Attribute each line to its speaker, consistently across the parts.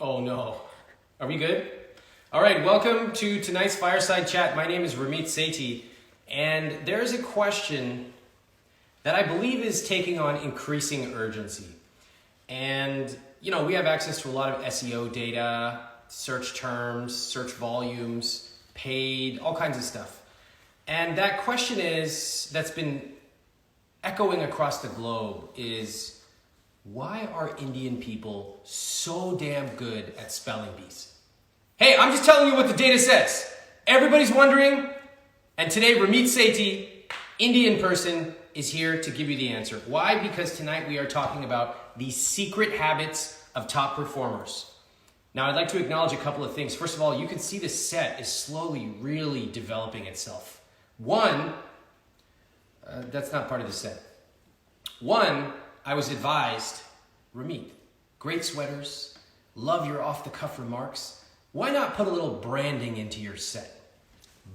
Speaker 1: Oh no. Are we good? All right, welcome to tonight's fireside chat. My name is Ramit Sethi, and there is a question that I believe is taking on increasing urgency. And, we have access to a lot of SEO data, search terms, search volumes, paid, all kinds of stuff. And that question that's been echoing across the globe is, why are Indian people so damn good at spelling bees? Hey, I'm just telling you what the data says. Everybody's wondering, and today Ramit Sethi, Indian person, is here to give you the answer. Why? Because tonight we are talking about the secret habits of top performers. Now, I'd like to acknowledge a couple of things. First of all, you can see the set is slowly really developing itself. That's not part of the set. I was advised, Ramit, great sweaters, love your off-the-cuff remarks. Why not put a little branding into your set?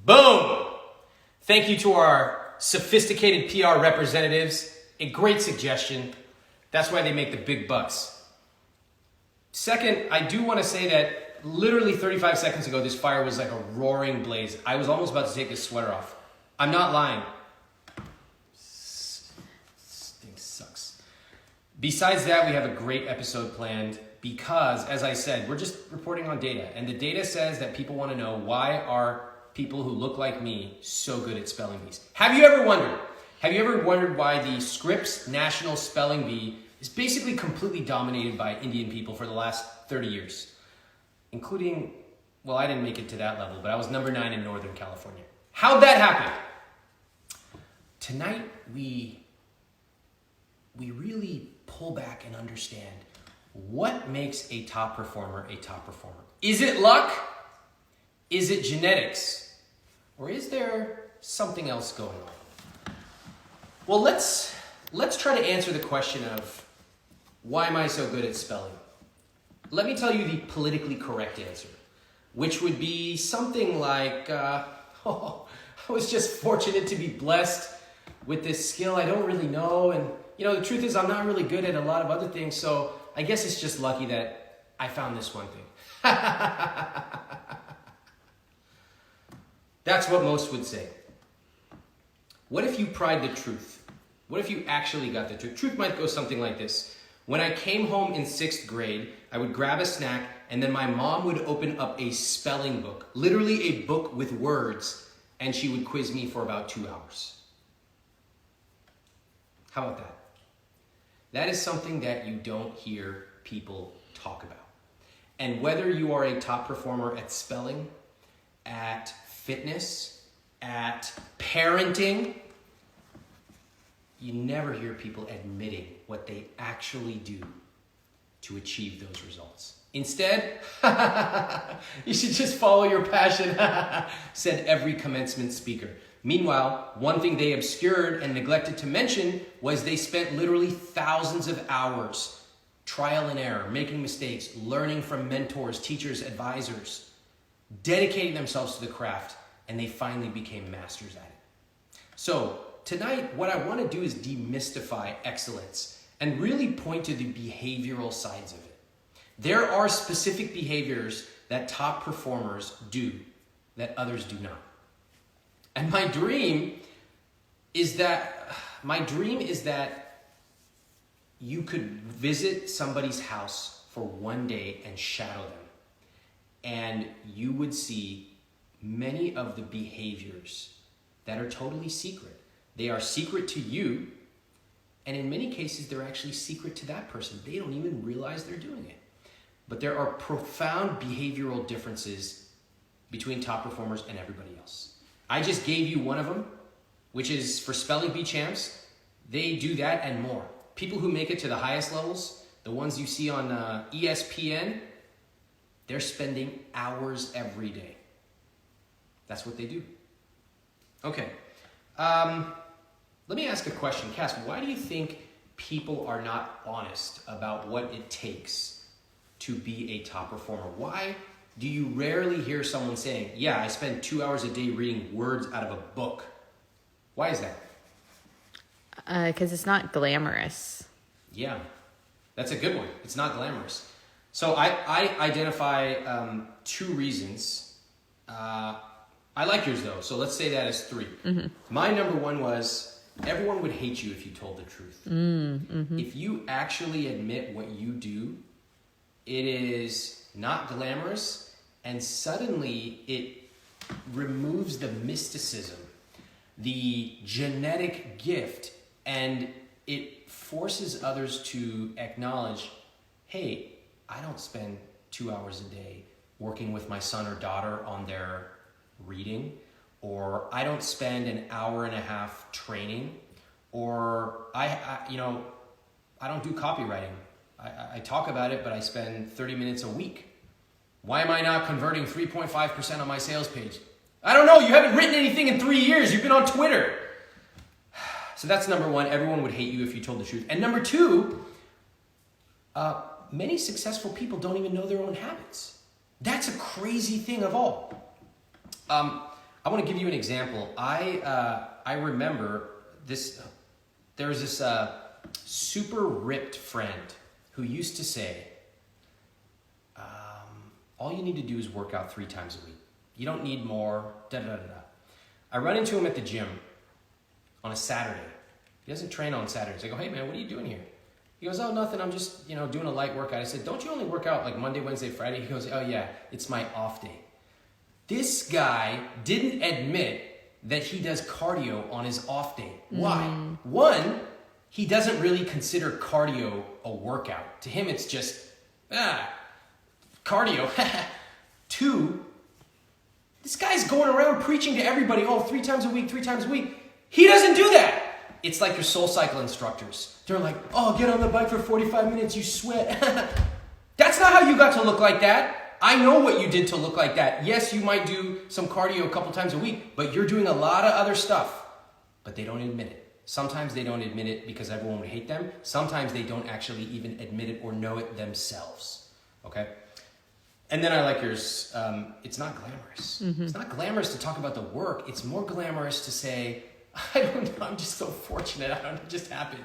Speaker 1: Boom! Thank you to our sophisticated PR representatives. A great suggestion. That's why they make the big bucks. Second, I do want to say that literally 35 seconds ago, this fire was like a roaring blaze. I was almost about to take this sweater off. I'm not lying. Sucks. Besides that, we have a great episode planned because, as I said, we're just reporting on data. And the data says that people want to know, why are people who look like me so good at spelling bees? Have you ever wondered why the Scripps National Spelling Bee is basically completely dominated by Indian people for the last 30 years? Including, well, I didn't make it to that level, but I was number 9 in Northern California. How'd that happen? Tonight, we really pull back and understand what makes a top performer a top performer. Is it luck? Is it genetics? Or is there something else going on? Well, let's try to answer the question of, why am I so good at spelling? Let me tell you the politically correct answer, which would be something like, I was just fortunate to be blessed with this skill I don't really know, and the truth is I'm not really good at a lot of other things, so I guess it's just lucky that I found this one thing. That's what most would say. What if you pried the truth? What if you actually got the truth? Truth might go something like this. When I came home in 6th grade, I would grab a snack, and then my mom would open up a spelling book, literally a book with words, and she would quiz me for about 2 hours. How about that? That is something that you don't hear people talk about. And whether you are a top performer at spelling, at fitness, at parenting, you never hear people admitting what they actually do to achieve those results. Instead, you should just follow your passion, said every commencement speaker. Meanwhile, one thing they obscured and neglected to mention was they spent literally thousands of hours, trial and error, making mistakes, learning from mentors, teachers, advisors, dedicating themselves to the craft, and they finally became masters at it. So tonight, what I want to do is demystify excellence and really point to the behavioral sides of it. There are specific behaviors that top performers do that others do not. And my dream is that you could visit somebody's house for one day and shadow them. And you would see many of the behaviors that are totally secret. They are secret to you, and in many cases, they're actually secret to that person. They don't even realize they're doing it. But there are profound behavioral differences between top performers and everybody else. I just gave you one of them, which is for spelling bee champs. They do that and more. People who make it to the highest levels, the ones you see on ESPN, they're spending hours every day. That's what they do. Okay. Let me ask a question. Cass, why do you think people are not honest about what it takes to be a top performer? Why do you rarely hear someone saying, yeah, I spend 2 hours a day reading words out of a book? Why is that?
Speaker 2: Because it's not glamorous.
Speaker 1: Yeah, that's a good one. It's not glamorous. So I identify 2 reasons. I like yours though, so let's say that as 3. Mm-hmm. My number 1 was everyone would hate you if you told the truth. Mm-hmm. If you actually admit what you do, it is not glamorous, and suddenly it removes the mysticism, the genetic gift, and it forces others to acknowledge, hey, I don't spend 2 hours a day working with my son or daughter on their reading, or I don't spend an hour and a half training, or I don't do copywriting. I talk about it, but I spend 30 minutes a week. Why am I not converting 3.5% on my sales page? I don't know. You haven't written anything in 3 years. You've been on Twitter. So that's number 1. Everyone would hate you if you told the truth. And number 2, many successful people don't even know their own habits. That's a crazy thing of all. I want to give you an example. I remember this. There was this super ripped friend who used to say, all you need to do is work out 3 times a week. You don't need more, da-da-da-da. I run into him at the gym on a Saturday. He doesn't train on Saturdays. I go, hey man, what are you doing here? He goes, oh, nothing, I'm just, doing a light workout. I said, don't you only work out like Monday, Wednesday, Friday? He goes, oh yeah, it's my off day. This guy didn't admit that he does cardio on his off day. Why? 1, he doesn't really consider cardio a workout. To him, it's just, cardio. 2, this guy's going around preaching to everybody, 3 times a week, 3 times a week. He doesn't do that. It's like your soul cycle instructors. They're like, get on the bike for 45 minutes, you sweat. That's not how you got to look like that. I know what you did to look like that. Yes, you might do some cardio a couple times a week, but you're doing a lot of other stuff. But they don't admit it. Sometimes they don't admit it because everyone would hate them. Sometimes they don't actually even admit it or know it themselves. Okay? And then I like yours. It's not glamorous. Mm-hmm. It's not glamorous to talk about the work. It's more glamorous to say, I don't know, I'm just so fortunate. I don't know, it just happened.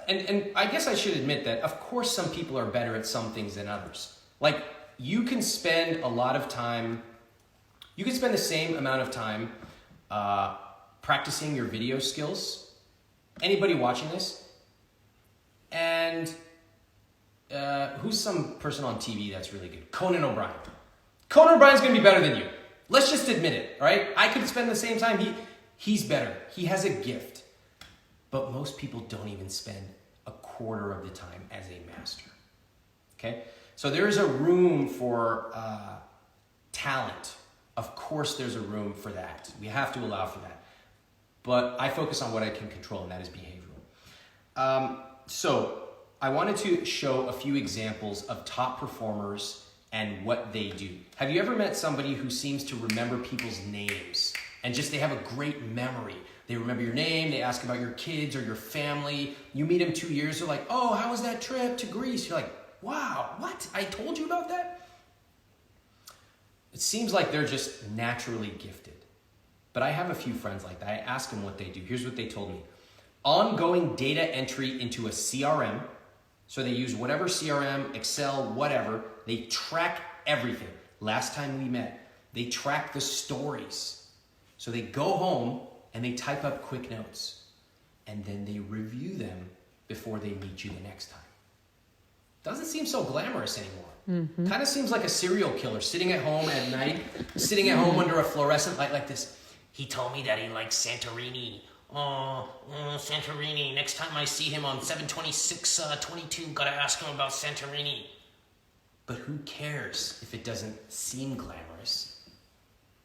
Speaker 1: And I guess I should admit that, of course, some people are better at some things than others. Like, you can spend a lot of time, you can spend the same amount of time practicing your video skills. Anybody watching this? And who's some person on TV that's really good? Conan O'Brien. Conan O'Brien's going to be better than you. Let's just admit it, all right? I could spend the same time. He's better. He has a gift. But most people don't even spend a quarter of the time as a master, okay? So there is a room for talent. Of course there's a room for that. We have to allow for that. But I focus on what I can control, and that is behavioral. So I wanted to show a few examples of top performers and what they do. Have you ever met somebody who seems to remember people's names and just they have a great memory? They remember your name, they ask about your kids or your family. You meet them 2 years, they're like, oh, how was that trip to Greece? You're like, wow, what? I told you about that? It seems like they're just naturally gifted. But I have a few friends like that. I ask them what they do. Here's what they told me. Ongoing data entry into a CRM. So they use whatever CRM, Excel, whatever. They track everything. Last time we met, they track the stories. So they go home and they type up quick notes. And then they review them before they meet you the next time. Doesn't seem so glamorous anymore. Mm-hmm. Kind of seems like a serial killer sitting at home at night, sitting at home under a fluorescent light like this. He told me that he likes Santorini. Santorini. Next time I see him on 7/26/22, gotta ask him about Santorini. But who cares if it doesn't seem glamorous?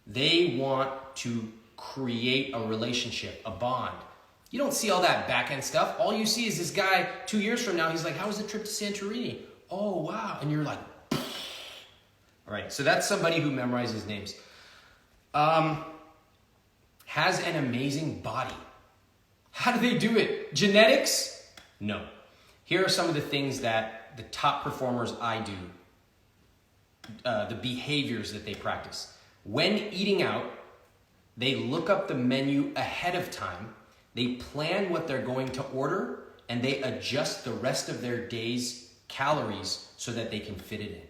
Speaker 1: They want to create a relationship, a bond. You don't see all that back-end stuff. All you see is this guy 2 years from now, he's like, how was the trip to Santorini? Oh, wow. And you're like, all right, so that's somebody who memorizes names. Has an amazing body. How do they do it? Genetics? No. Here are some of the things that the top performers I do, the behaviors that they practice. When eating out, they look up the menu ahead of time, they plan what they're going to order, and they adjust the rest of their day's calories so that they can fit it in.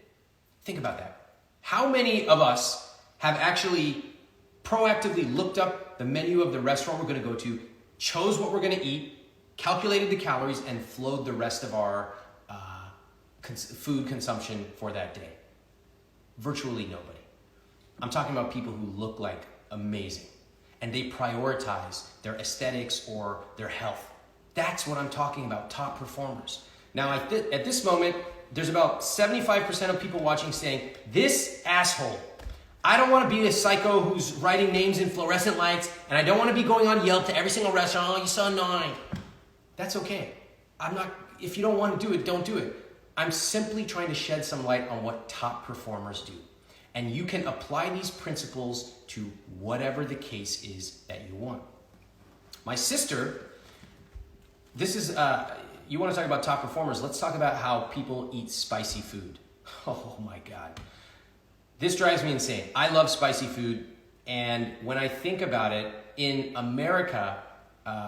Speaker 1: Think about that. How many of us have actually proactively looked up the menu of the restaurant we're going to go to, chose what we're going to eat, calculated the calories, and flowed the rest of our food consumption for that day? Virtually nobody. I'm talking about people who look like amazing and they prioritize their aesthetics or their health. That's what I'm talking about, top performers. Now, at this moment, there's about 75% of people watching saying, this asshole, I don't want to be a psycho who's writing names in fluorescent lights, and I don't want to be going on Yelp to every single restaurant, oh, you're so annoying. That's okay. If you don't want to do it, don't do it. I'm simply trying to shed some light on what top performers do. And you can apply these principles to whatever the case is that you want. My sister, this is, you want to talk about top performers, let's talk about how people eat spicy food. Oh my God. This drives me insane. I love spicy food, and when I think about it, in America,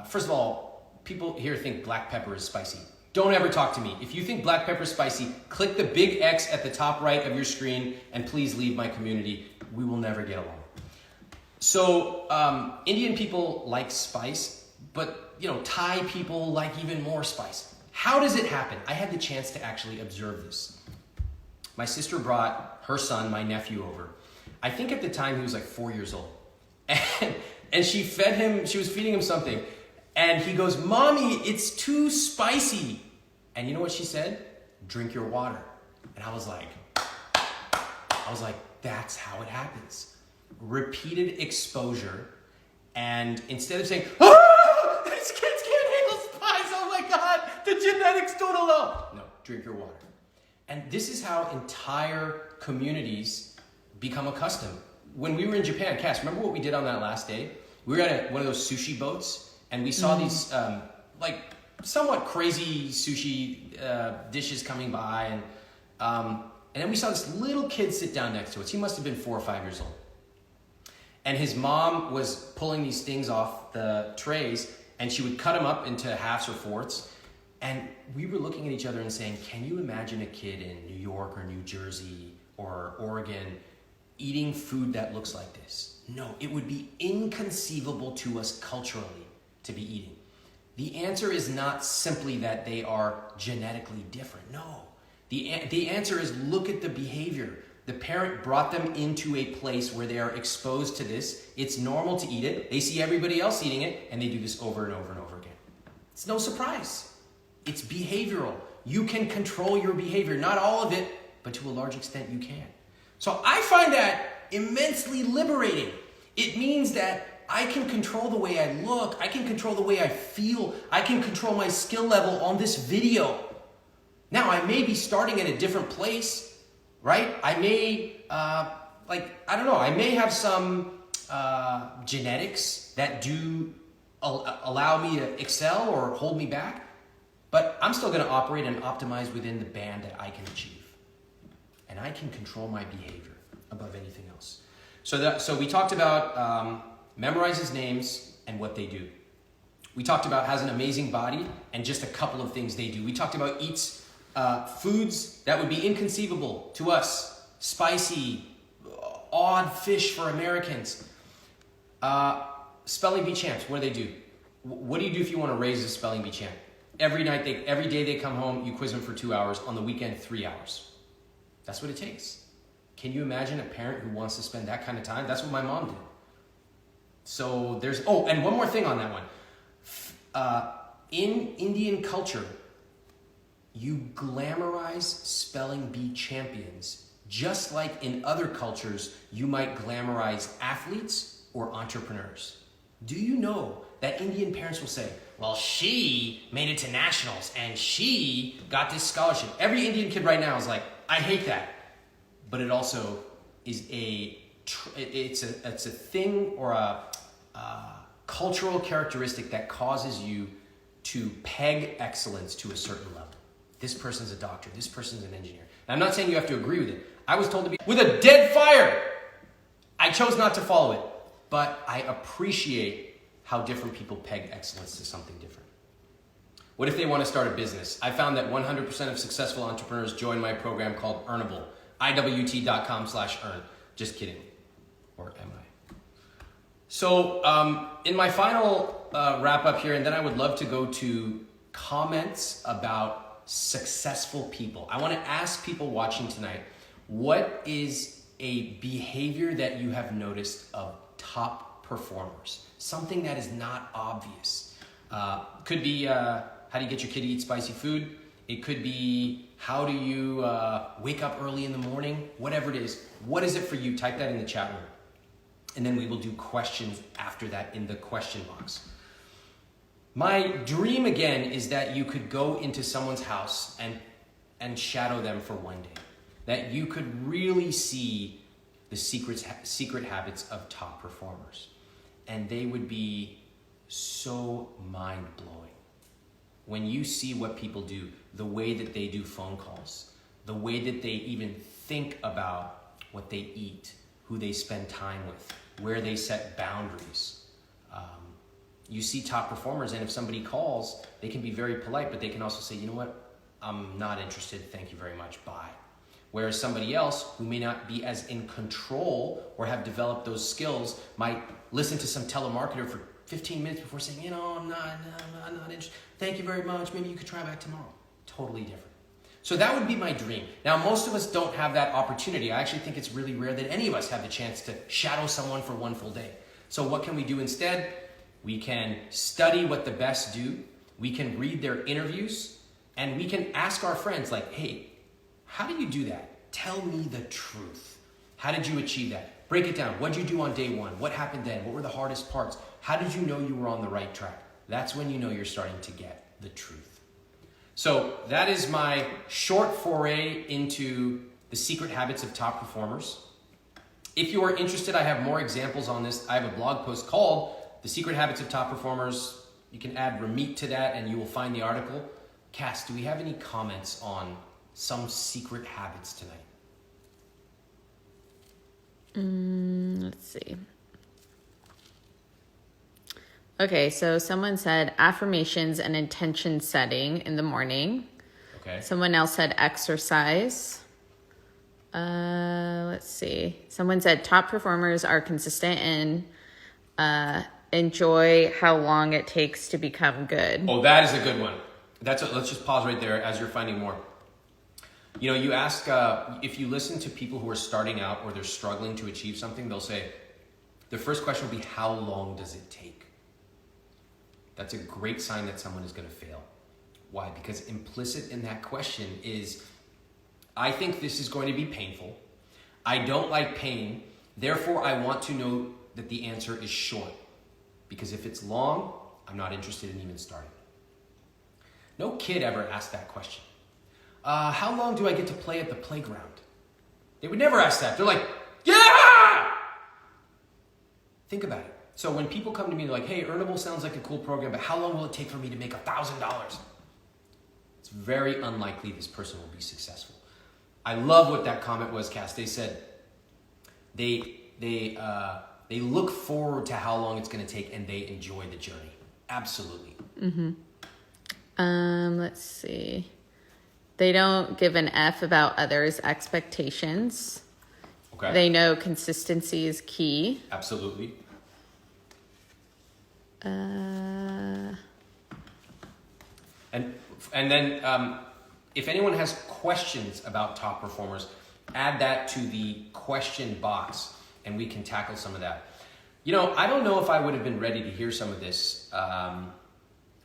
Speaker 1: first of all, people here think black pepper is spicy. Don't ever talk to me. If you think black pepper is spicy, click the big X at the top right of your screen, and please leave my community. We will never get along. So Indian people like spice, but Thai people like even more spice. How does it happen? I had the chance to actually observe this. My sister brought her son, my nephew, over. I think at the time he was like 4 years old. And she was feeding him something. And he goes, Mommy, it's too spicy. And you know what she said? Drink your water. And I was like, that's how it happens. Repeated exposure. And instead of saying, oh, these kids can't handle spice. Oh my God, the genetics don't allow. No, drink your water. And this is how entire communities become accustomed. When we were in Japan, Cass, remember what we did on that last day? We were at one of those sushi boats, and we saw these somewhat crazy sushi dishes coming by, and then we saw this little kid sit down next to us. He must have been 4 or 5 years old. And his mom was pulling these things off the trays, and she would cut them up into halves or fourths. And we were looking at each other and saying, can you imagine a kid in New York or New Jersey or Oregon eating food that looks like this? No, it would be inconceivable to us culturally to be eating. The answer is not simply that they are genetically different. No, the answer is look at the behavior. The parent brought them into a place where they are exposed to this. It's normal to eat it. They see everybody else eating it, and they do this over and over and over again. It's no surprise. It's behavioral. You can control your behavior. Not all of it, but to a large extent you can. So I find that immensely liberating. It means that I can control the way I look. I can control the way I feel. I can control my skill level on this video. Now, I may be starting at a different place, right? I may, I may have some genetics that do allow me to excel or hold me back. But I'm still going to operate and optimize within the band that I can achieve. And I can control my behavior above anything else. So we talked about memorizes names and what they do. We talked about has an amazing body and just a couple of things they do. We talked about eats foods that would be inconceivable to us. Spicy, odd fish for Americans. Spelling bee champs, what do? What do you do if you want to raise a spelling bee champ? Every day they come home, you quiz them for 2 hours. On the weekend, 3 hours. That's what it takes. Can you imagine a parent who wants to spend that kind of time? That's what my mom did. So and one more thing on that one. In Indian culture, you glamorize spelling bee champions, just like in other cultures, you might glamorize athletes or entrepreneurs. Do you know that Indian parents will say, well, she made it to nationals and she got this scholarship. Every Indian kid right now is like, I hate that. But it also is it's a thing or a cultural characteristic that causes you to peg excellence to a certain level. This person's a doctor. This person's an engineer. And I'm not saying you have to agree with it. I was told to be with a dead fire. I chose not to follow it, but I appreciate how different people peg excellence to something different. What if they want to start a business? I found that 100% of successful entrepreneurs join my program called Earnable, iwt.com/earn. Just kidding. Or am I? So in my final wrap up here, and then I would love to go to comments about successful people. I want to ask people watching tonight, what is a behavior that you have noticed of top performers? Something that is not obvious. Could be how do you get your kid to eat spicy food? It could be how do you wake up early in the morning? Whatever it is. What is it for you? Type that in the chat room. And then we will do questions after that in the question box. My dream again is that you could go into someone's house and shadow them for one day. That you could really see the secret habits of top performers. And they would be so mind-blowing. When you see what people do, the way that they do phone calls, the way that they even think about what they eat, who they spend time with, where they set boundaries. You see top performers, and if somebody calls, they can be very polite, but they can also say, you know what, I'm not interested, thank you very much, bye. Whereas somebody else who may not be as in control or have developed those skills might listen to some telemarketer for 15 minutes before saying, I'm not interested, thank you very much, maybe you could try back tomorrow. Totally different. So that would be my dream. Now, most of us don't have that opportunity. I actually think it's really rare that any of us have the chance to shadow someone for one full day. So what can we do instead? We can study what the best do. We can read their interviews. And we can ask our friends like, hey, how do you do that? Tell me the truth. How did you achieve that? Break it down. What did you do on day one? What happened then? What were the hardest parts? How did you know you were on the right track? That's when you know you're starting to get the truth. So that is my short foray into the secret habits of top performers. If you are interested, I have more examples on this. I have a blog post called The Secret Habits of Top Performers. You can add Ramit to that and you will find the article. Cass, do we have any comments on some secret habits tonight?
Speaker 2: Let's see. Okay, so someone said affirmations and intention setting in the morning.
Speaker 1: Okay.
Speaker 2: Someone else said exercise. Let's see. Someone said top performers are consistent and enjoy how long it takes to become good.
Speaker 1: Oh, that is a good one. Let's just pause right there as you're finding more. You ask, if you listen to people who are starting out or they're struggling to achieve something, they'll say, the first question will be, how long does it take? That's a great sign that someone is going to fail. Why? Because implicit in that question is, I think this is going to be painful. I don't like pain. Therefore, I want to know that the answer is short. Because if it's long, I'm not interested in even starting. No kid ever asked that question. How long do I get to play at the playground? They would never ask that. They're like, yeah! Think about it. So when people come to me, they're like, hey, Earnable sounds like a cool program, but how long will it take for me to make $1,000? It's very unlikely this person will be successful. I love what that comment was, Cass. They said they look forward to how long it's going to take and they enjoy the journey. Absolutely.
Speaker 2: Mm-hmm. Let's see. They don't give an F about others' expectations.
Speaker 1: Okay.
Speaker 2: They know consistency is key.
Speaker 1: Absolutely.
Speaker 2: Uh...
Speaker 1: And then if anyone has questions about top performers, add that to the question box and we can tackle some of that. I don't know if I would have been ready to hear some of this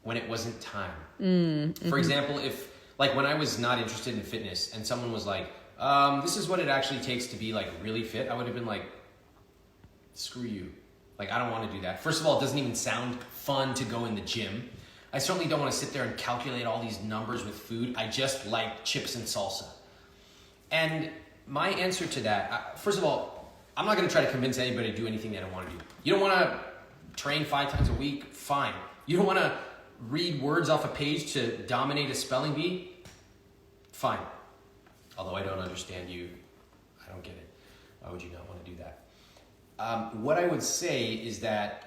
Speaker 1: when it wasn't time.
Speaker 2: Mm-hmm.
Speaker 1: For example, if when I was not interested in fitness and someone was like, this is what it actually takes to be really fit, I would have been like, screw you. I don't want to do that. First of all, it doesn't even sound fun to go in the gym. I certainly don't want to sit there and calculate all these numbers with food. I just like chips and salsa. And my answer to that, first of all, I'm not going to try to convince anybody to do anything they don't want to do. You don't want to train 5 times a week? Fine. You don't want to read words off a page to dominate a spelling bee? Fine. Although I don't understand you. I don't get it. Why would you not want to do that? What I would say is that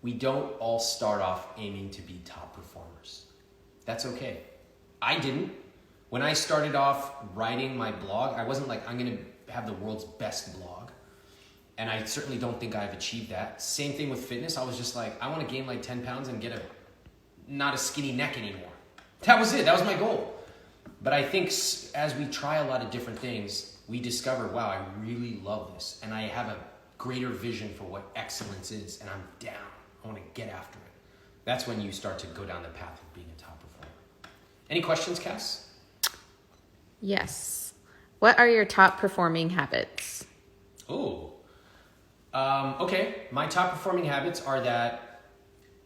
Speaker 1: we don't all start off aiming to be top performers. That's okay. I didn't. When I started off writing my blog, I wasn't like, I'm going to have the world's best blog. And I certainly don't think I've achieved that. Same thing with fitness. I was just like, I want to gain like 10 pounds and get not a skinny neck anymore. That was it. That was my goal. But I think as we try a lot of different things, we discover, wow, I really love this. And I have a greater vision for what excellence is. And I'm down. I want to get after it. That's when you start to go down the path of being a top performer. Any questions, Cass?
Speaker 2: Yes. What are your top performing habits?
Speaker 1: Oh. Okay. My top performing habits are that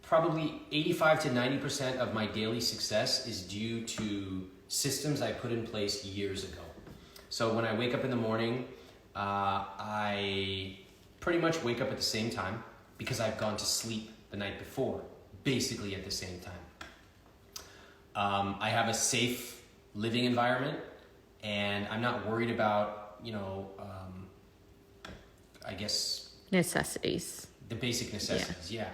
Speaker 1: probably 85 to 90% of my daily success is due to systems I put in place years ago. So when I wake up in the morning, I pretty much wake up at the same time because I've gone to sleep the night before, basically at the same time. I have a safe living environment, and I'm not worried about, I guess...
Speaker 2: necessities.
Speaker 1: The basic necessities, yeah.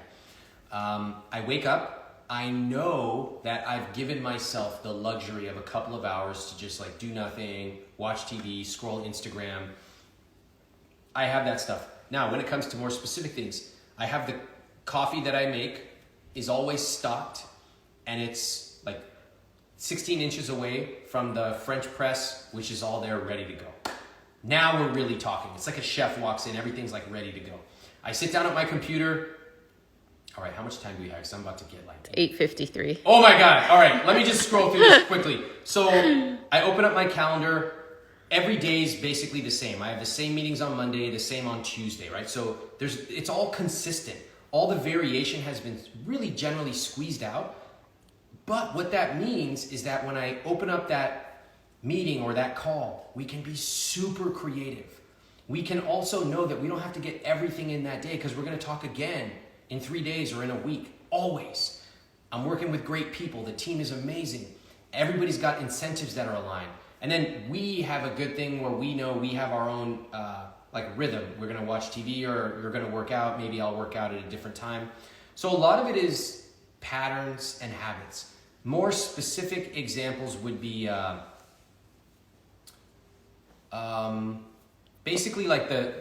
Speaker 1: I wake up, I know that I've given myself the luxury of a couple of hours to just like do nothing, watch TV, scroll Instagram. I have that stuff. Now, when it comes to more specific things, I have the coffee that I make is always stocked, and it's like 16 inches away from the French press, which is all there ready to go. Now we're really talking. It's like a chef walks in, everything's like ready to go. I sit down at my computer. All right, how much time do we have? Because I'm about to get like...
Speaker 2: 8:53.
Speaker 1: Oh my God. All right, let me just scroll through this quickly. So I open up my calendar. Every day is basically the same. I have the same meetings on Monday, the same on Tuesday, right? So it's all consistent. All the variation has been really generally squeezed out. But what that means is that when I open up that meeting or that call, we can be super creative. We can also know that we don't have to get everything in that day because we're going to talk again in 3 days or in a week, always. I'm working with great people. The team is amazing. Everybody's got incentives that are aligned. And then we have a good thing where we know we have our own rhythm. We're going to watch TV or you're going to work out. Maybe I'll work out at a different time. So a lot of it is patterns and habits. More specific examples would be basically like the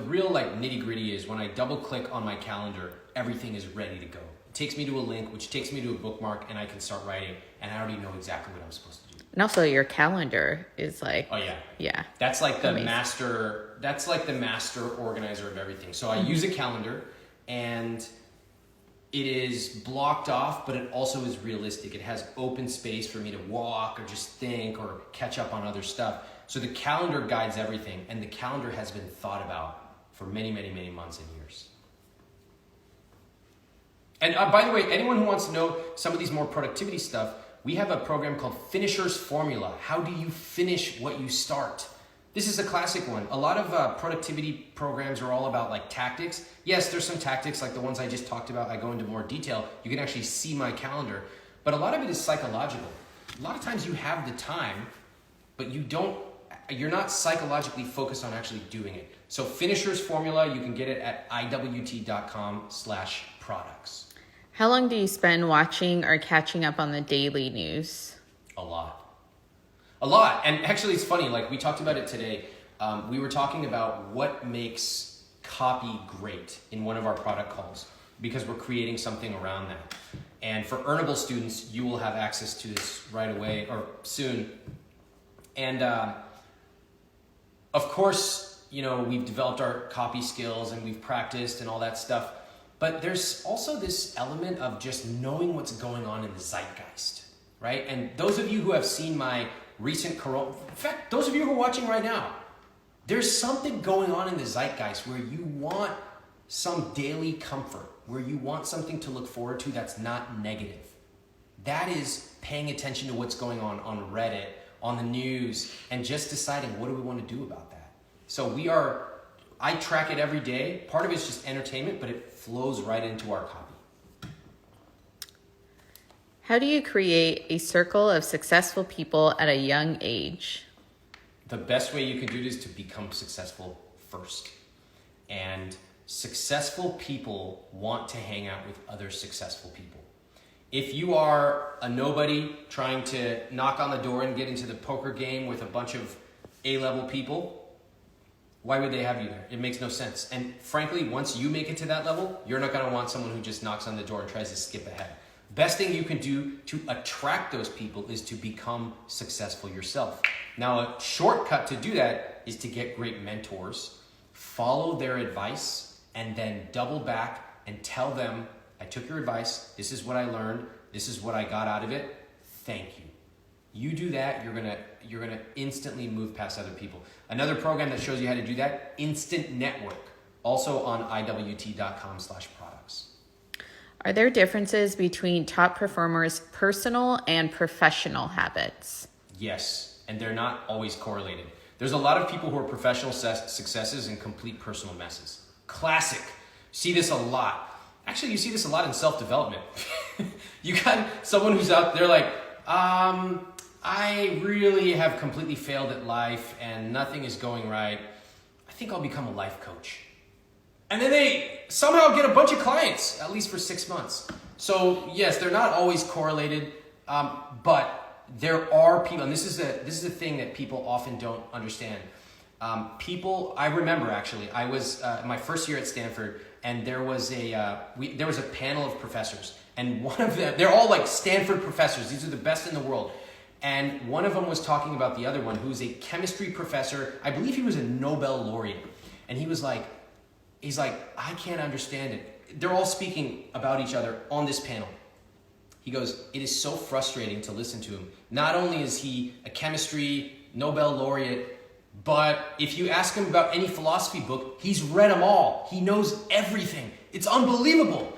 Speaker 1: real like nitty gritty is when I double click on my calendar, everything is ready to go. It takes me to a link, which takes me to a bookmark, and I can start writing, and I already know exactly what I'm supposed to do.
Speaker 2: And also your calendar is like...
Speaker 1: Oh yeah.
Speaker 2: Yeah.
Speaker 1: That's like the
Speaker 2: amazing.
Speaker 1: master organizer of everything. So I use a calendar, and it is blocked off, but it also is realistic. It has open space for me to walk or just think or catch up on other stuff. So the calendar guides everything, and the calendar has been thought about for many, many, many months and years. And by the way, anyone who wants to know some of these more productivity stuff, we have a program called Finisher's Formula. How do you finish what you start? This is a classic one. A lot of productivity programs are all about like tactics. Yes, there's some tactics like the ones I just talked about. I go into more detail. You can actually see my calendar. But a lot of it is psychological. A lot of times you have the time, but you're not psychologically focused on actually doing it. So Finisher's Formula, you can get it at iwt.com/products.
Speaker 2: How long do you spend watching or catching up on the daily news?
Speaker 1: A lot. And actually it's funny, like we talked about it today. We were talking about what makes copy great in one of our product calls because we're creating something around that. And for Earnable students, you will have access to this right away or soon. And of course, we've developed our copy skills and we've practiced and all that stuff. But there's also this element of just knowing what's going on in the zeitgeist, right? And those of you who have seen my recent in fact, those of you who are watching right now, there's something going on in the zeitgeist where you want some daily comfort, where you want something to look forward to that's not negative. That is paying attention to what's going on Reddit, on the news, and just deciding what do we want to do about that. So I track it every day. Part of it's just entertainment, but it flows right into our copy.
Speaker 2: How do you create a circle of successful people at a young age?
Speaker 1: The best way you can do it is to become successful first. And successful people want to hang out with other successful people. If you are a nobody trying to knock on the door and get into the poker game with a bunch of A-level people, why would they have you there? It makes no sense. And frankly, once you make it to that level, you're not going to want someone who just knocks on the door and tries to skip ahead. Best thing you can do to attract those people is to become successful yourself. Now, a shortcut to do that is to get great mentors, follow their advice, and then double back and tell them, I took your advice, this is what I learned, this is what I got out of it, thank you. You do that, you're gonna instantly move past other people. Another program that shows you how to do that, Instant Network, also on iwt.com/products.
Speaker 2: Are there differences between top performers' personal and professional habits?
Speaker 1: Yes, and they're not always correlated. There's a lot of people who are professional successes and complete personal messes. Classic. See this a lot. Actually, you see this a lot in self-development. You got someone who's out there like, I really have completely failed at life and nothing is going right. I think I'll become a life coach. And then they somehow get a bunch of clients, at least for 6 months. So yes, they're not always correlated, but there are people, and this is a thing that people often don't understand. I remember actually, I was my first year at Stanford, and there was a panel of professors, and one of them, they're all like Stanford professors. These are the best in the world. And one of them was talking about the other one, who's a chemistry professor. I believe he was a Nobel laureate. And he's like, I can't understand it. They're all speaking about each other on this panel. He goes, it is so frustrating to listen to him. Not only is he a chemistry Nobel laureate, but if you ask him about any philosophy book, he's read them all. He knows everything. It's unbelievable.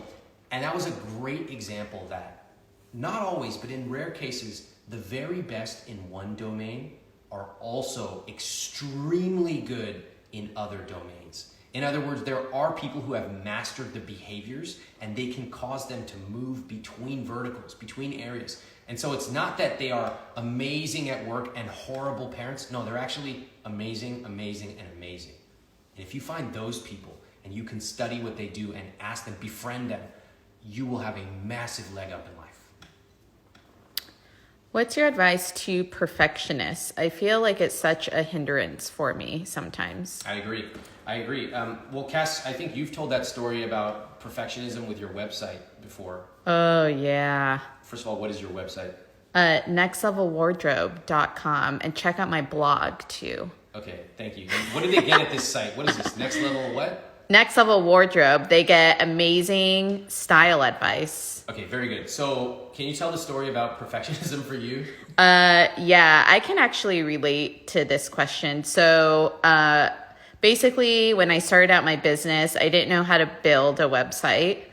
Speaker 1: And that was a great example that, not always, but in rare cases, the very best in one domain are also extremely good in other domains. In other words, there are people who have mastered the behaviors and they can cause them to move between verticals, between areas. And so it's not that they are amazing at work and horrible parents. No, they're actually amazing, amazing, and amazing. And if you find those people and you can study what they do and ask them, befriend them, you will have a massive leg up in life.
Speaker 2: What's your advice to perfectionists? I feel like it's such a hindrance for me sometimes.
Speaker 1: I agree. Well, Cass, I think you've told that story about perfectionism with your website before.
Speaker 2: Oh, yeah.
Speaker 1: First of all, what is your website?
Speaker 2: nextlevelwardrobe.com, and check out my blog too.
Speaker 1: Okay, thank you. And what do they get at this site? What is this? Next Level what?
Speaker 2: Next Level Wardrobe. They get amazing style advice.
Speaker 1: Okay, very good. So can you tell the story about perfectionism for you?
Speaker 2: Yeah, I can actually relate to this question. So basically, when I started out my business, I didn't know how to build a website.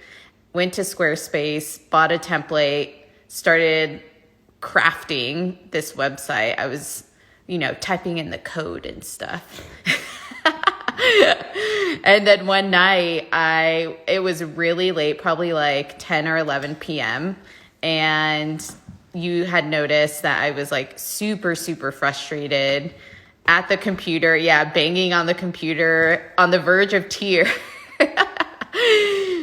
Speaker 2: Went to Squarespace, bought a template, started crafting this website. I was, typing in the code and stuff. And then one night it was really late, probably like 10 or 11 p.m. And you had noticed that I was like super, super frustrated at the computer. Yeah, banging on the computer on the verge of tears.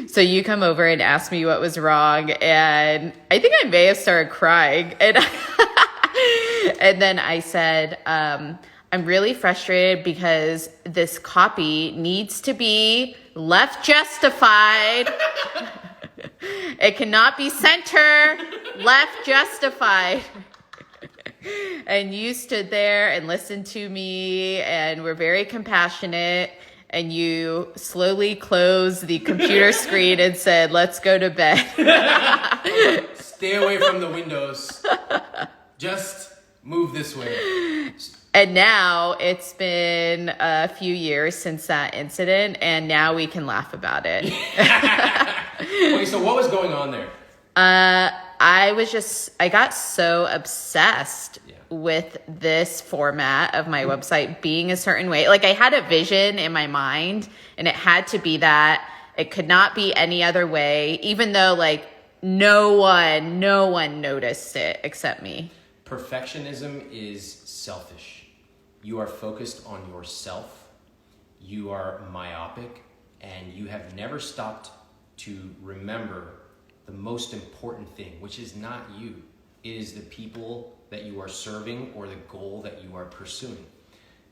Speaker 2: So you come over and ask me what was wrong. And I think I may have started crying. And, and then I said, I'm really frustrated because this copy needs to be left justified. It cannot be center, left justified. And you stood there and listened to me and were very compassionate. And you slowly closed the computer screen and said, let's go to bed.
Speaker 1: Stay away from the windows. Just move this way.
Speaker 2: And now it's been a few years since that incident, and now we can laugh about it.
Speaker 1: Okay, so what was going on there?
Speaker 2: I got so obsessed with this format of my website being a certain way. Like, I had a vision in my mind, and it had to be that. It could not be any other way, even though like no one noticed it except me.
Speaker 1: Perfectionism is selfish. You are focused on yourself. You are myopic, and you have never stopped to remember the most important thing, which is not you, is the people that you are serving or the goal that you are pursuing.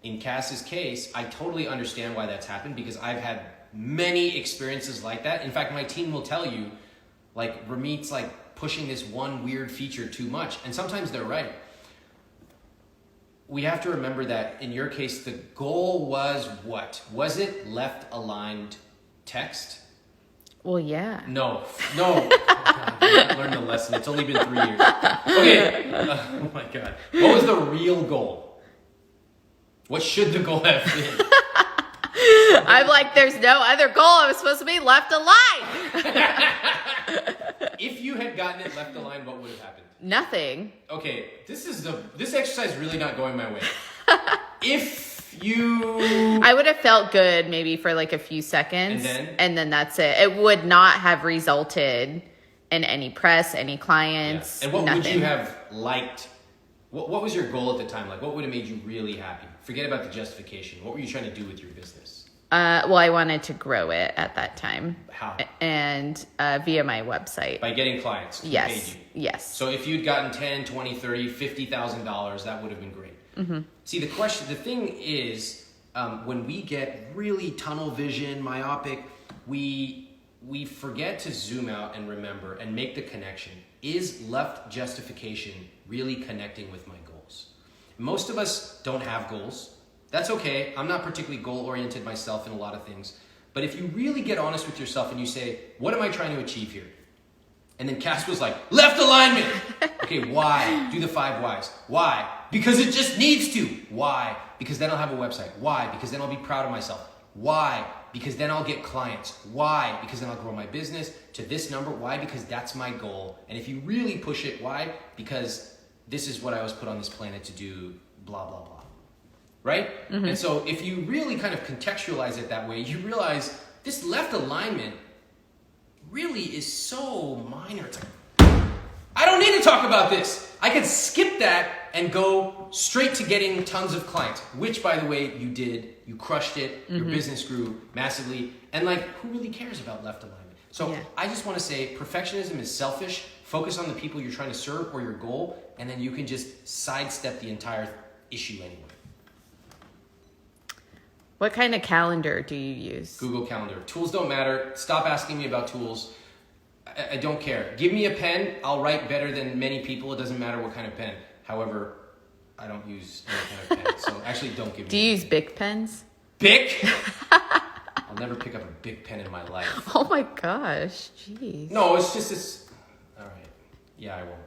Speaker 1: In Cass's case, I totally understand why that's happened because I've had many experiences like that. In fact, my team will tell you, like, Ramit's like pushing this one weird feature too much. And sometimes they're right. We have to remember that in your case, the goal was what? Was it left aligned text?
Speaker 2: Well, yeah.
Speaker 1: No. Oh, God, I learned the lesson. It's only been 3 years. Okay. Oh my God. What was the real goal? What should the goal have been?
Speaker 2: I'm like, there's no other goal. I was supposed to be left aligned.
Speaker 1: If you had gotten it left aligned, what would have happened?
Speaker 2: Nothing. Okay,
Speaker 1: this exercise is really not going my way.
Speaker 2: I would have felt good maybe for like a few seconds. And then that's it. It would not have resulted in any press, any clients.
Speaker 1: Yeah. And what
Speaker 2: nothing.
Speaker 1: Would you have liked? What was your goal at the time? Like, what would have made you really happy? Forget about the justification. What were you trying to do with your business?
Speaker 2: Well, I wanted to grow it at that time.
Speaker 1: How?
Speaker 2: And via my website.
Speaker 1: By getting clients.
Speaker 2: Yes.
Speaker 1: Paid you.
Speaker 2: Yes.
Speaker 1: So if you'd gotten $10, $20, $30, $50,000, that would have been great.
Speaker 2: Mm-hmm.
Speaker 1: See, the thing is, when we get really tunnel vision, myopic, we forget to zoom out and remember and make the connection. Is left justification really connecting with my goals? Most of us don't have goals. That's okay. I'm not particularly goal-oriented myself in a lot of things. But if you really get honest with yourself and you say, what am I trying to achieve here? And then Cass was like, left alignment. Okay, why? Do the 5 whys. Why? Because it just needs to. Why? Because then I'll have a website. Why? Because then I'll be proud of myself. Why? Because then I'll get clients. Why? Because then I'll grow my business to this number. Why? Because that's my goal. And if you really push it, why? Because this is what I was put on this planet to do, blah, blah, blah. Right? Mm-hmm. And so if you really kind of contextualize it that way, you realize this left alignment really is so minor. It's like, I don't need to talk about this. I could skip that and go straight to getting tons of clients, which, by the way, you did. You crushed it. Mm-hmm. Your business grew massively. And like, who really cares about left alignment? So I just want to say perfectionism is selfish. Focus on the people you're trying to serve or your goal, and then you can just sidestep the entire issue anyway.
Speaker 2: What kind of calendar do you use?
Speaker 1: Google Calendar. Tools don't matter. Stop asking me about tools. I don't care. Give me a pen. I'll write better than many people. It doesn't matter what kind of pen. However, I don't use any kind of pen. So actually, don't give me.
Speaker 2: Do you use Bic pens?
Speaker 1: Bic? I'll never pick up a Bic pen in my life.
Speaker 2: Oh my gosh. Jeez.
Speaker 1: No, it's just this. All right. Yeah, I won't.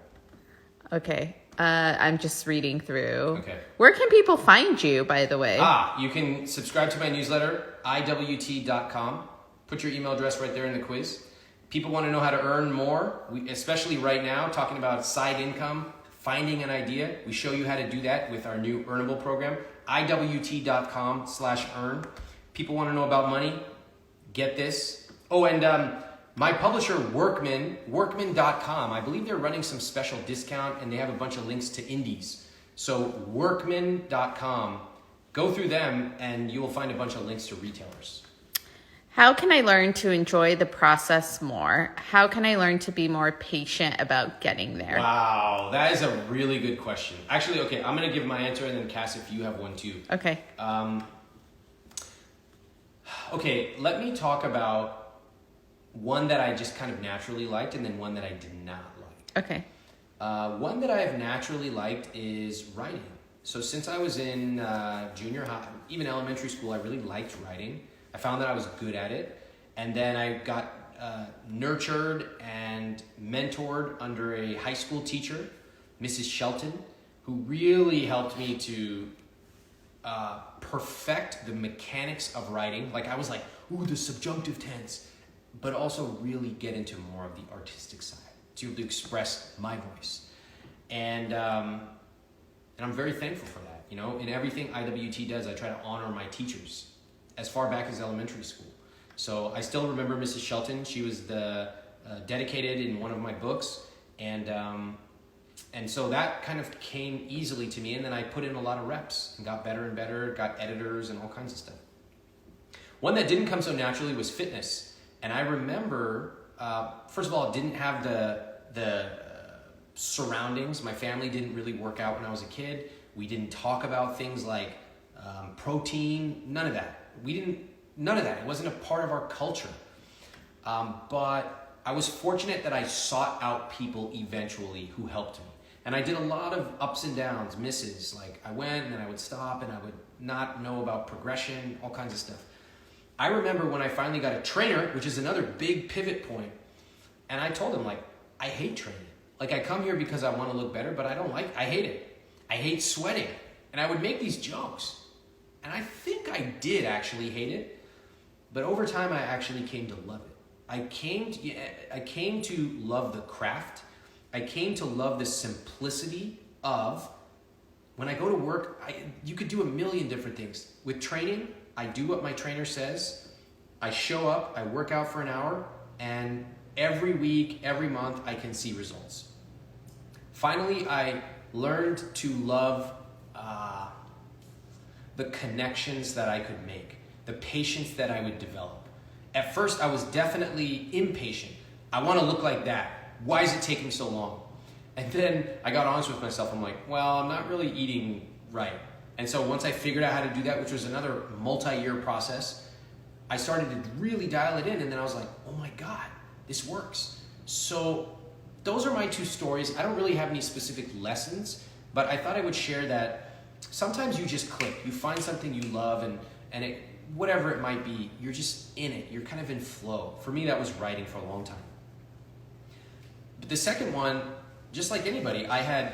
Speaker 2: Okay. I'm just reading through.
Speaker 1: Okay.
Speaker 2: Where can people find you, by the way?
Speaker 1: You can subscribe to my newsletter, iwt.com. Put your email address right there in the quiz. People want to know how to earn more, especially right now, talking about side income, finding an idea. We show you how to do that with our new Earnable program, iwt.com/earn. People want to know about money. Get this. Oh, and my publisher, workman.com, I believe they're running some special discount and they have a bunch of links to indies. So workman.com, go through them and you will find a bunch of links to retailers.
Speaker 2: How can I learn to enjoy the process more? How can I learn to be more patient about getting there?
Speaker 1: Wow, that is a really good question. Actually, okay, I'm going to give my answer and then Cass, if you have one too.
Speaker 2: Okay.
Speaker 1: Okay, let me talk about one that I just kind of naturally liked and then one that I did not like.
Speaker 2: Okay.
Speaker 1: One that I have naturally liked is writing. So since I was in junior high, even elementary school, I really liked writing. I found that I was good at it. And then I got nurtured and mentored under a high school teacher, Mrs. Shelton, who really helped me to perfect the mechanics of writing. Like I was like, ooh, the subjunctive tense. But also really get into more of the artistic side to be able to express my voice. And I'm very thankful for that. You know, in everything IWT does, I try to honor my teachers as far back as elementary school. So I still remember Mrs. Shelton. She was the dedicated in one of my books. And so that kind of came easily to me. And then I put in a lot of reps and got better and better, got editors and all kinds of stuff. One that didn't come so naturally was fitness. And I remember first of all, didn't have the surroundings. My family didn't really work out when I was a kid. We didn't talk about things like protein, none of that. None of that. It wasn't a part of our culture. But I was fortunate that I sought out people eventually who helped me. And I did a lot of ups and downs, misses. Like I went and then I would stop and I would not know about progression, all kinds of stuff. I remember when I finally got a trainer, which is another big pivot point, and I told him, like, I hate training. Like, I come here because I want to look better, but I hate it. I hate sweating. And I would make these jokes. And I think I did actually hate it, but over time I actually came to love it. I came to love the craft. I came to love the simplicity of, when I go to work, you could do a million different things. With training, I do what my trainer says. I show up, I work out for an hour, and every week, every month, I can see results. Finally, I learned to love the connections that I could make, the patience that I would develop. At first, I was definitely impatient. I want to look like that. Why is it taking so long? And then I got honest with myself. I'm like, well, I'm not really eating right. And so once I figured out how to do that, which was another multi-year process, I started to really dial it in. And then I was like, oh my God, this works. So those are my two stories. I don't really have any specific lessons, but I thought I would share that sometimes you just click. You find something you love and it, whatever it might be, you're just in it. You're kind of in flow. For me, that was writing for a long time. But the second one, just like anybody, I had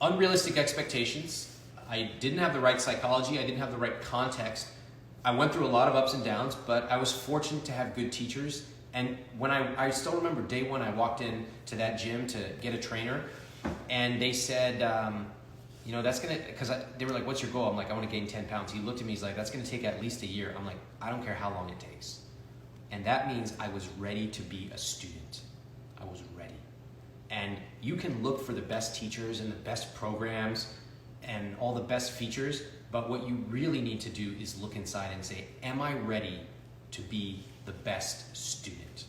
Speaker 1: unrealistic expectations. I didn't have the right psychology. I didn't have the right context. I went through a lot of ups and downs, but I was fortunate to have good teachers. And when I still remember day one, I walked in to that gym to get a trainer, and they said, that's gonna, because they were like, what's your goal? I'm like, I want to gain 10 pounds. He looked at me, he's like, that's gonna take at least a year. I'm like, I don't care how long it takes. And that means I was ready to be a student. I was ready. And you can look for the best teachers and the best programs and all the best features, but what you really need to do is look inside and say, am I ready to be the best student?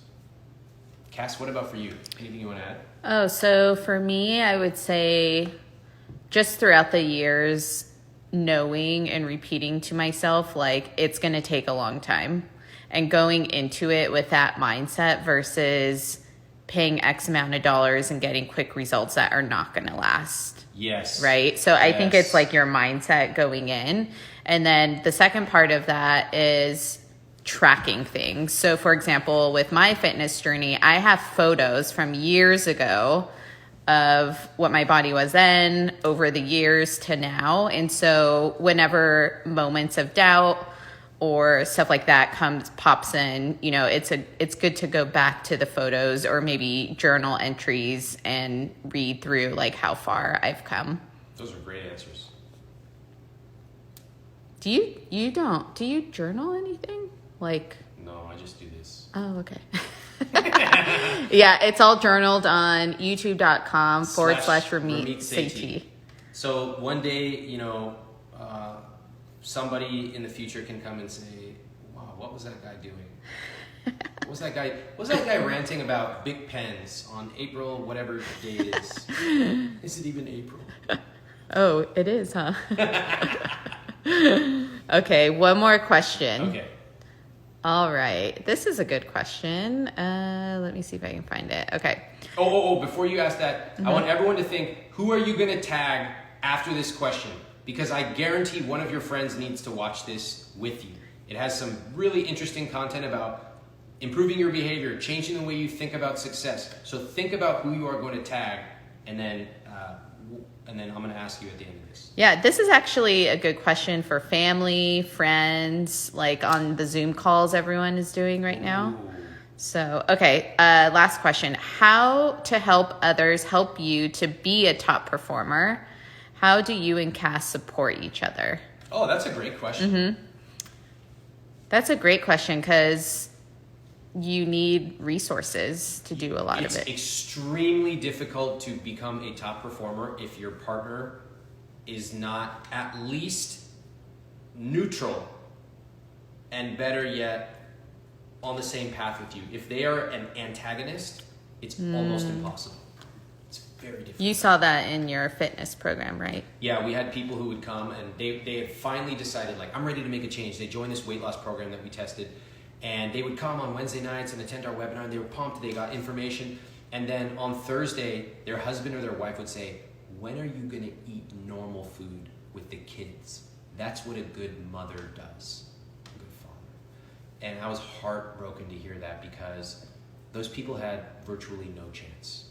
Speaker 1: Cass, what about for you? Anything you want to add?
Speaker 2: Oh, so for me, I would say just throughout the years, knowing and repeating to myself, like, it's going to take a long time. And going into it with that mindset versus paying X amount of dollars and getting quick results that are not going to last.
Speaker 1: Yes.
Speaker 2: Right? So I think it's like your mindset going in. And then the second part of that is tracking things. So for example, with my fitness journey, I have photos from years ago of what my body was then over the years to now. And so whenever moments of doubt or stuff like that pops in, it's good to go back to the photos or maybe journal entries and read through like how far I've come.
Speaker 1: Those are great answers.
Speaker 2: Do you journal anything? Like,
Speaker 1: no, I just do this.
Speaker 2: Oh, okay. Yeah, it's all journaled on youtube.com/Ramit Sethi.
Speaker 1: So one day, somebody in the future can come and say, wow, what was that guy doing? What was that guy ranting about big pens on April, whatever day it is? Is it even April?
Speaker 2: Oh, it is, huh? Okay, one more question.
Speaker 1: Okay.
Speaker 2: All right. This is a good question. Let me see if I can find it. Okay.
Speaker 1: Oh, before you ask that, I want everyone to think, who are you going to tag after this question? Because I guarantee one of your friends needs to watch this with you. It has some really interesting content about improving your behavior, changing the way you think about success. So think about who you are going to tag, and then I'm going to ask you at the end of this.
Speaker 2: Yeah, this is actually a good question for family, friends, like on the Zoom calls everyone is doing right now.
Speaker 1: Ooh.
Speaker 2: So, okay, last question. How to help others help you to be a top performer? How do you and Cass support each other?
Speaker 1: Oh, that's a great question.
Speaker 2: Mm-hmm. That's a great question because you need resources to do a lot of it.
Speaker 1: It's extremely difficult to become a top performer if your partner is not at least neutral, and better yet, on the same path with you. If they are an antagonist, it's almost impossible. It's very difficult.
Speaker 2: You saw that in your fitness program, right?
Speaker 1: Yeah, we had people who would come and they had finally decided, like, I'm ready to make a change. They joined this weight loss program that we tested, and they would come on Wednesday nights and attend our webinar, and they were pumped. They got information. And then on Thursday, their husband or their wife would say, when are you going to eat normal food with the kids? That's what a good mother does, a good father. And I was heartbroken to hear that, because those people had virtually no chance.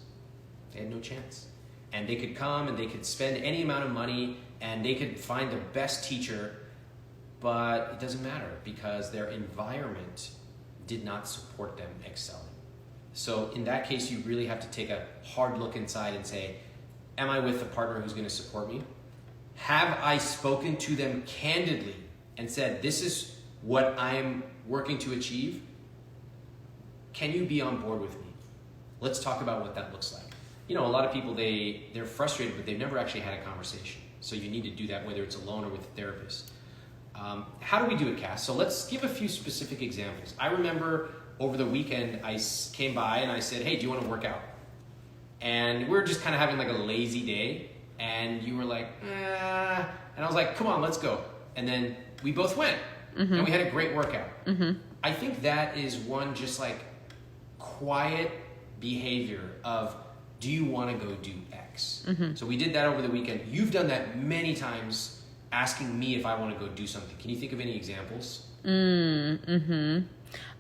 Speaker 1: They had no chance. And they could come and they could spend any amount of money and they could find the best teacher, but it doesn't matter because their environment did not support them excelling. So in that case, you really have to take a hard look inside and say, am I with a partner who's going to support me? Have I spoken to them candidly and said, this is what I'm working to achieve? Can you be on board with me? Let's talk about what that looks like. You know, a lot of people, they're frustrated, but they've never actually had a conversation. So you need to do that, whether it's alone or with a therapist. How do we do it, Cass? So let's give a few specific examples. I remember over the weekend, I came by and I said, hey, do you want to work out? And we were just kind of having like a lazy day. And you were like, and I was like, come on, let's go. And then we both went. Mm-hmm. And we had a great workout. Mm-hmm. I think that is one just like quiet behavior of, do you want to go do X? Mm-hmm. So we did that over the weekend. You've done that many times, asking me if I want to go do something. Can you think of any examples?
Speaker 2: Mm-hmm.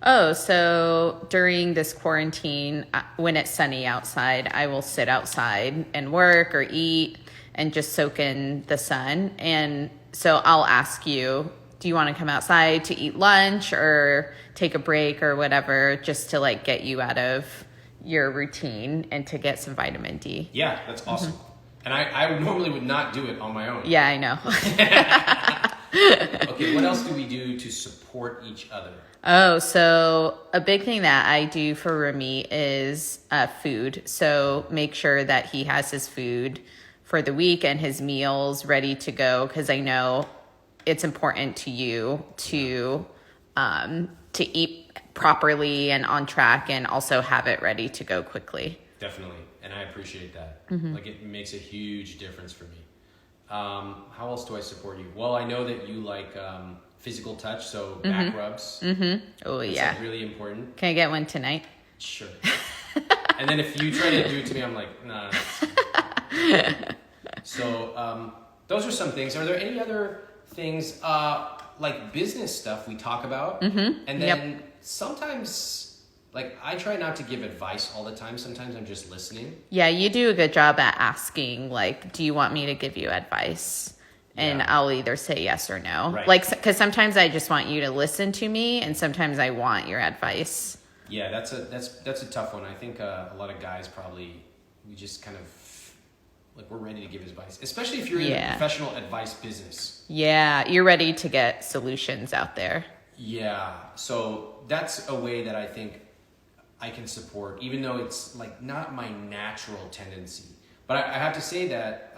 Speaker 2: Oh, so during this quarantine, when it's sunny outside, I will sit outside and work or eat and just soak in the sun. And so I'll ask you, do you want to come outside to eat lunch or take a break or whatever, just to like get you out of your routine and to get some vitamin D.
Speaker 1: Yeah, that's awesome. Mm-hmm. And I normally would not do it on my own.
Speaker 2: Yeah, I know.
Speaker 1: Okay, what else do we do to support each other?
Speaker 2: Oh, so a big thing that I do for Ramit is food. So make sure that he has his food for the week and his meals ready to go, because I know it's important to you to eat properly and on track and also have it ready to go quickly.
Speaker 1: Definitely. And I appreciate that. Mm-hmm. Like, it makes a huge difference for me. How else do I support you? Well, I know that you like physical touch, so back rubs. Mm-hmm.
Speaker 2: Oh, yeah.
Speaker 1: That's really important.
Speaker 2: Can I get one tonight?
Speaker 1: Sure. And then if you try to do it to me, I'm like, nah. So those are some things. Are there any other things like business stuff we talk about? Mm-hmm. And then sometimes... like, I try not to give advice all the time. Sometimes I'm just listening. Yeah,
Speaker 2: you do a good job at asking, like, do you want me to give you advice? And I'll either say yes or no. Right. Like, because sometimes I just want you to listen to me, and sometimes I want your advice.
Speaker 1: Yeah, that's a tough one. I think a lot of guys probably, we just kind of, like, we're ready to give advice. Especially if you're in the professional advice business.
Speaker 2: Yeah, you're ready to get solutions out there.
Speaker 1: Yeah, so that's a way that I think I can support, even though it's like not my natural tendency. But I have to say that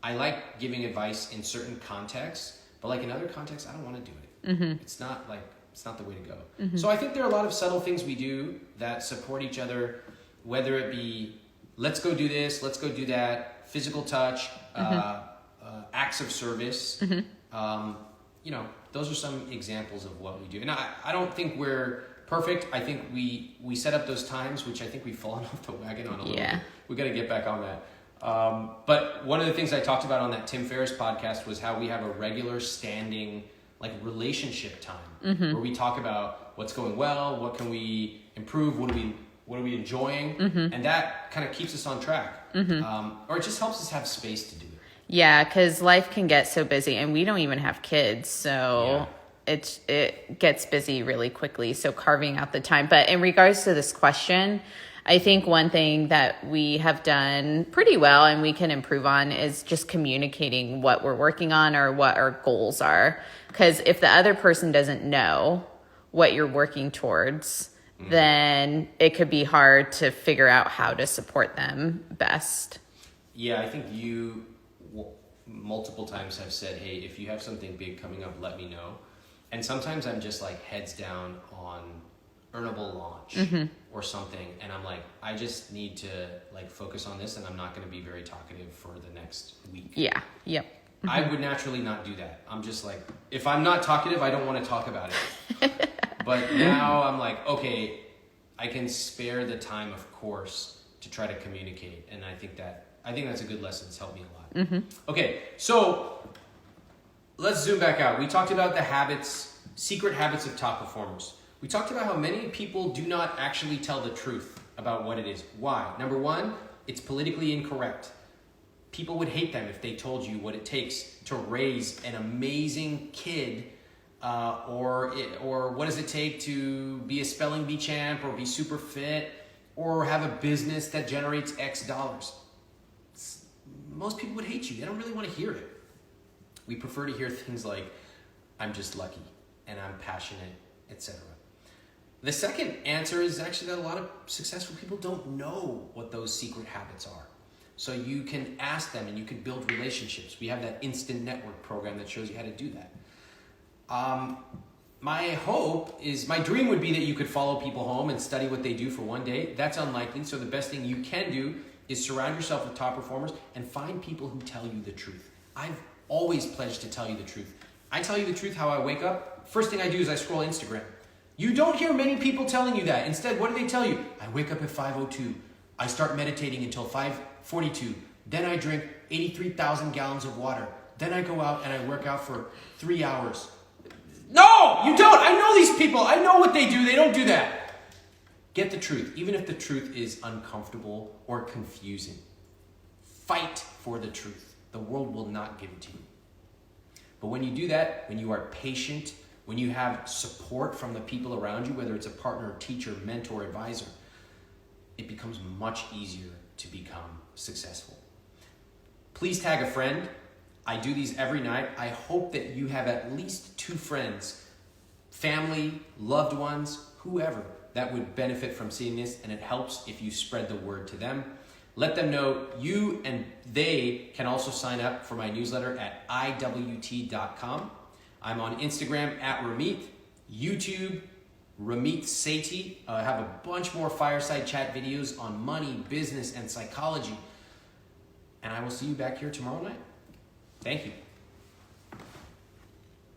Speaker 1: I like giving advice in certain contexts, but like in other contexts, I don't want to do it. Mm-hmm. It's not the way to go. Mm-hmm. So I think there are a lot of subtle things we do that support each other, whether it be, let's go do this, let's go do that, physical touch, acts of service. Mm-hmm. Those are some examples of what we do. And I don't think we're perfect. I think we set up those times, which I think we've fallen off the wagon on a little bit. We got to get back on that. But one of the things I talked about on that Tim Ferriss podcast was how we have a regular standing like relationship time where we talk about what's going well, what can we improve, what are we enjoying, and that kind of keeps us on track. Or it just helps us have space to do it. Yeah,
Speaker 2: because life can get so busy, and we don't even have kids, so it gets busy really quickly. So carving out the time. But in regards to this question, I think one thing that we have done pretty well and we can improve on is just communicating what we're working on or what our goals are. Because if the other person doesn't know what you're working towards, then it could be hard to figure out how to support them best.
Speaker 1: Yeah, I think you multiple times have said, hey, if you have something big coming up, let me know. And sometimes I'm just like heads down Earnable launch or something, and I'm like, I just need to like focus on this, and I'm not going to be very talkative for the next week.
Speaker 2: Yeah. Yep.
Speaker 1: I would naturally not do that. I'm just like, if I'm not talkative, I don't want to talk about it. But now I'm like, okay, I can spare the time, of course, to try to communicate, and I think that's a good lesson. It's helped me a lot. Okay, so let's zoom back out. We talked about the habits, secret habits of top performers. We talked about how many people do not actually tell the truth about what it is. Why? Number one, it's politically incorrect. People would hate them if they told you what it takes to raise an amazing kid, or what does it take to be a spelling bee champ, or be super fit, or have a business that generates X dollars. Most people would hate you. They don't really want to hear it. We prefer to hear things like, I'm just lucky, and I'm passionate, etc. The second answer is actually that a lot of successful people don't know what those secret habits are. So you can ask them and you can build relationships. We have that instant network program that shows you how to do that. My dream would be that you could follow people home and study what they do for one day. That's unlikely. So the best thing you can do is surround yourself with top performers and find people who tell you the truth. I've always pledged to tell you the truth. I tell you the truth how I wake up. First thing I do is I scroll Instagram. You don't hear many people telling you that. Instead, what do they tell you? I wake up at 5:02. I start meditating until 5:42. Then I drink 83,000 gallons of water. Then I go out and I work out for 3 hours. No, you don't. I know these people. I know what they do. They don't do that. Get the truth, even if the truth is uncomfortable or confusing. Fight for the truth. The world will not give it to you. But when you do that, when you are patient, when you have support from the people around you, whether it's a partner, teacher, mentor, advisor, it becomes much easier to become successful. Please tag a friend. I do these every night. I hope that you have at least 2 friends, family, loved ones, whoever, that would benefit from seeing this, and it helps if you spread the word to them. Let them know you and they can also sign up for my newsletter at iwt.com. I'm on Instagram at Ramit, YouTube, Ramit Sethi. I have a bunch more fireside chat videos on money, business, and psychology. And I will see you back here tomorrow night. Thank you.